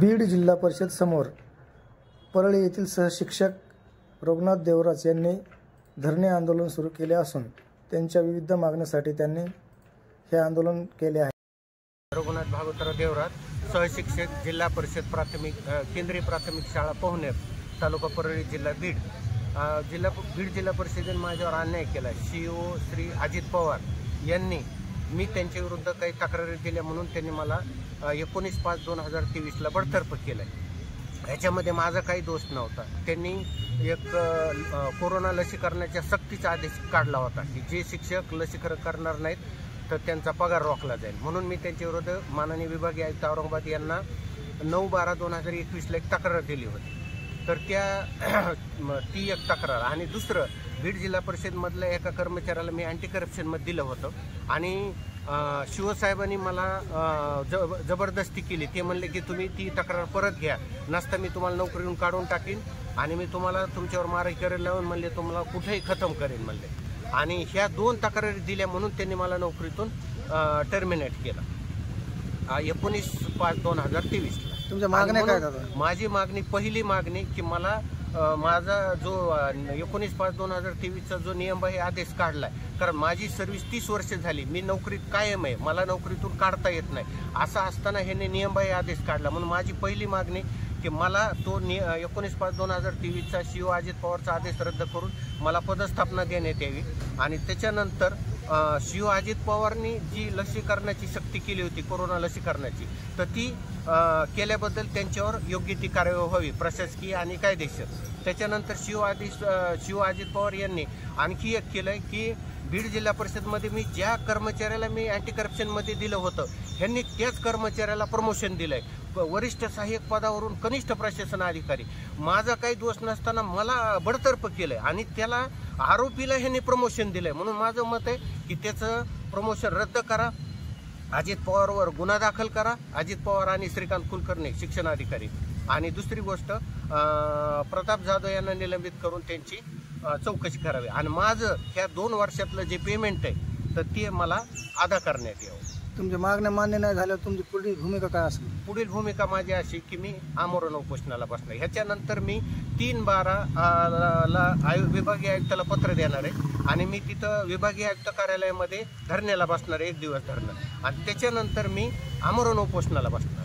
बीड जिल्हा परिषद समोर परळी येथील सहशिक्षक रघुनाथ देवराज यांनी धरणे आंदोलन सुरू केले असून त्यांच्या विविध मागण्यांसाठी त्यांनी हे आंदोलन केले आहे। रघुनाथ भागवतराव देवराज, सहशिक्षक, जिल्हा परिषद प्राथमिक केंद्रीय प्राथमिक शाळा पोहनेर, तालुका परळी, जिल्हा बीड। बीड जिल्हा परिषदेने माझ्यावर अन्याय केला। CEO श्री अजित पवार यांनी मी त्यांच्या विरुद्ध काही तक्रारी दिल्या म्हणून त्यांनी मला 19/5/2023 ला बडतर्फ केलंय। याच्यामध्ये माझा काही दोष नव्हता। त्यांनी एक कोरोना लसीकरणाच्या सक्तीचा आदेश काढला होता की जे शिक्षक लसीकरण करणार नाहीत तर त्यांचा पगार रोखला जाईल, म्हणून मी त्यांच्या विरुद्ध माननीय विभागीय आयुक्त औरंगाबाद यांना 9/12/2021 ला एक तक्रार दिली होती। तर ती एक तक्रार आणि दुसरं बीड जिल्हा परिषदमधल्या एका कर्मचाऱ्याला मी अँटी करप्शनमध्ये दिलं होतं आणि शिवसाहेबांनी मला जबरदस्ती केली। ते म्हणले की तुम्ही ती तक्रार परत घ्या, नसता मी तुम्हाला नोकरीवरून काढून टाकीन आणि मी तुम्हाला तुमच्यावर माराई करेल लावून म्हणले, तुम्हाला कुठेही खतम करेन म्हणले। आणि ह्या 2 तक्रारी दिल्या म्हणून त्यांनी मला नोकरीतून टर्मिनेट केलं 19/5/2023 ला। तुमच्या मागण्या काय दादा? माझी मागणी, पहिली मागणी की मला माझा जो 19/5/2023 चा जो नियमबाह्य आदेश काढलाय, कारण माझी सर्व्हिस 30 वर्ष झाली, मी नोकरीत कायम आहे, मला नोकरीतून काढता येत नाही। असं असताना ह्याने नियमबाह्य आदेश काढला, म्हणून माझी पहिली मागणी की मला तो 19/5/2023 चा CEO अजित पवारचा आदेश रद्द करून मला पदस्थापना देण्यात यावी। आणि त्याच्यानंतर CEO अजित पवारनी जी लसीकरणाची सक्ती केली होती, कोरोना लसीकरणाची, तर ती केल्याबद्दल त्यांच्यावर योग्य ती कार्यवाही व्हावी, प्रशासकीय आणि कायदेशीर। त्याच्यानंतर CEO अजित पवार यांनी आणखी एक केलंय की बीड जिल्हा परिषदमध्ये मी ज्या कर्मचाऱ्याला मी अँटी करप्शनमध्ये दिलं होतं ह्यांनी त्याच कर्मचाऱ्याला प्रमोशन दिलंय, वरिष्ठ सहाय्यक पदावरून कनिष्ठ प्रशासन अधिकारी। माझा काही दोष नसताना मला बडतर्फ केलंय आणि त्याला आरोपीला ह्यांनी प्रमोशन दिलंय। म्हणून माझं मत आहे की त्याचं प्रमोशन रद्द करा, अजित पवारवर गुन्हा दाखल करा, अजित पवार आणि श्रीकांत कुलकर्णी शिक्षणाधिकारी। आणि दुसरी गोष्ट, प्रताप जाधव यांना निलंबित करून त्यांची चौकशी करावी आणि माझं ह्या 2 वर्षातलं जे पेमेंट आहे तर ते मला अदा करण्यात यावं। तुमच्या मागण्या मान्य नाही झाल्या तुमची पुढील भूमिका काय असेल? पुढील भूमिका माझी अशी की मी आमरण उपोषणाला बसणार। ह्याच्यानंतर मी 3/12 ला विभागीय आयुक्ताला पत्र देणार आहे आणि मी तिथं विभागीय आयुक्त कार्यालयामध्ये धरण्याला बसणार आहे, 1 दिवस धरणं, आणि त्याच्यानंतर मी आमरण उपोषणाला बसणार।